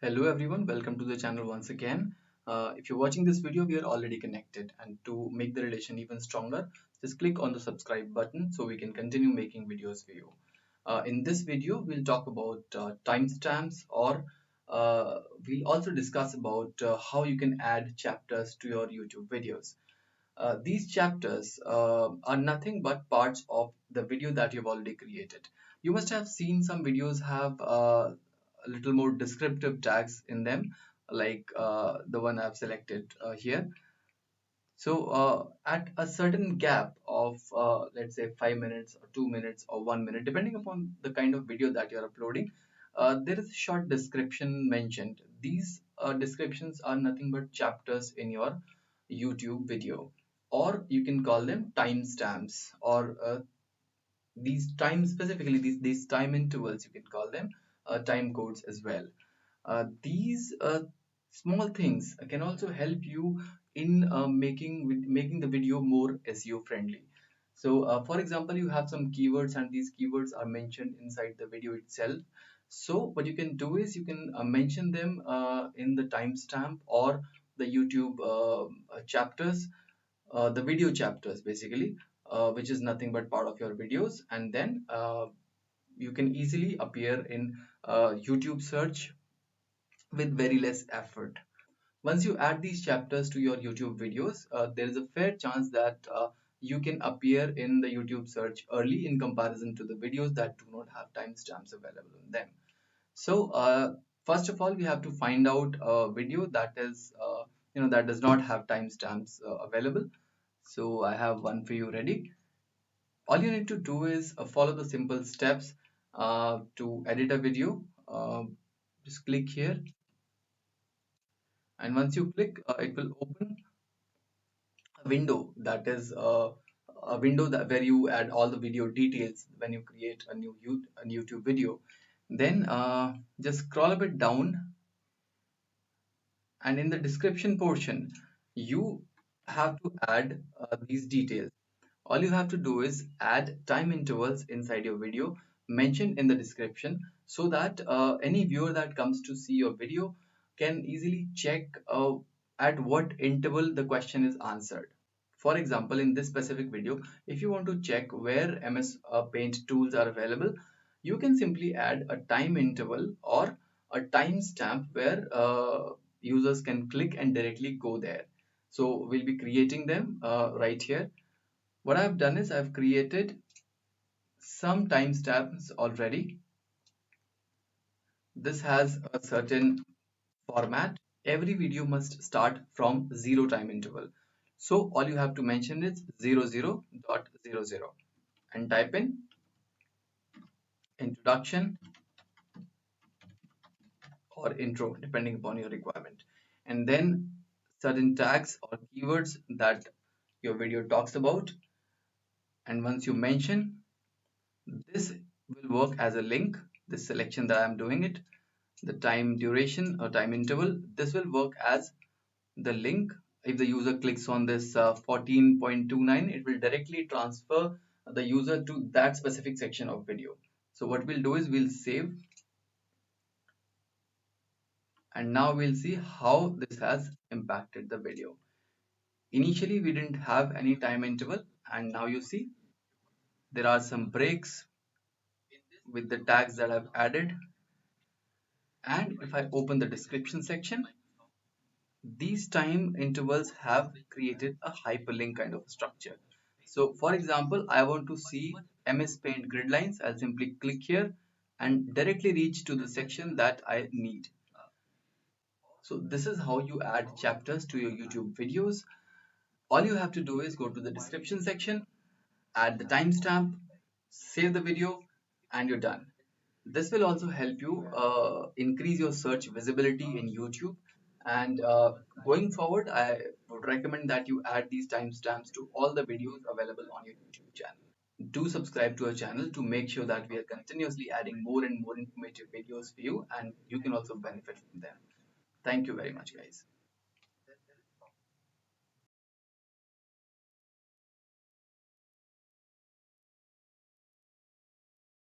Hello everyone, welcome to the channel once again. If you're watching this video, we are already connected, and to make the relation even stronger, just click on the subscribe button so we can continue making videos for you. In this video, we'll talk about timestamps, or we'll also discuss about how you can add chapters to your YouTube videos. These chapters are nothing but parts of the video that you've already created. You must have seen some videos have a little more descriptive tags in them, like the one I've selected here. So at a certain gap of let's say 5 minutes or 2 minutes or 1 minute, depending upon the kind of video that you're uploading, there is a short description mentioned. These descriptions are nothing but chapters in your YouTube video, or you can call them timestamps, or these time specifically these time intervals, you can call them time codes as well. These small things can also help you in making the video more SEO friendly. So, for example, you have some keywords, and these keywords are mentioned inside the video itself. So, what you can do is you can mention them in the timestamp or the YouTube chapters, the video chapters basically, which is nothing but part of your videos, and then you can easily appear in YouTube search with very less effort. Once you add these chapters to your YouTube videos, there is a fair chance that you can appear in the YouTube search early in comparison to the videos that do not have timestamps available in them. So, first of all, we have to find out a video that is, that does not have timestamps available. So, I have one for you ready. All you need to do is follow the simple steps to edit a video. Just click here, and once you click, it will open a window that is a window that where you add all the video details when you create a YouTube video. Then just scroll a bit down, and in the description portion, you have to add these details. All you have to do is add time intervals inside your video mentioned in the description, so that any viewer that comes to see your video can easily check at what interval the question is answered. For example, in this specific video, if you want to check where MS Paint tools are available, you can simply add a time interval or a timestamp where users can click and directly go there. So we'll be creating them right here. What I've done is I've created some timestamps already. This has a certain format. Every video must start from 0 time interval. So all you have to mention is 00.00 and type in introduction or intro depending upon your requirement, and then certain tags or keywords that your video talks about. And once you mention, this will work as a link. This selection that I'm doing it, the time duration or time interval, this will work as the link. If the user clicks on this 14.29, it will directly transfer the user to that specific section of video. So what we'll do is we'll save, and now we'll see how this has impacted the video. Initially we didn't have any time interval, and now you see there are some breaks with the tags that I've added. And if I open the description section, these time intervals have created a hyperlink kind of structure. So for example, I want to see MS Paint grid lines. I'll simply click here and directly reach to the section that I need. So this is how you add chapters to your YouTube videos. All you have to do is go to the description section, add the timestamp, save the video, and you're done. This will also help you increase your search visibility in YouTube. And going forward, I would recommend that you add these timestamps to all the videos available on your YouTube channel. Do subscribe to our channel to make sure that we are continuously adding more and more informative videos for you, and you can also benefit from them. Thank you very much, guys.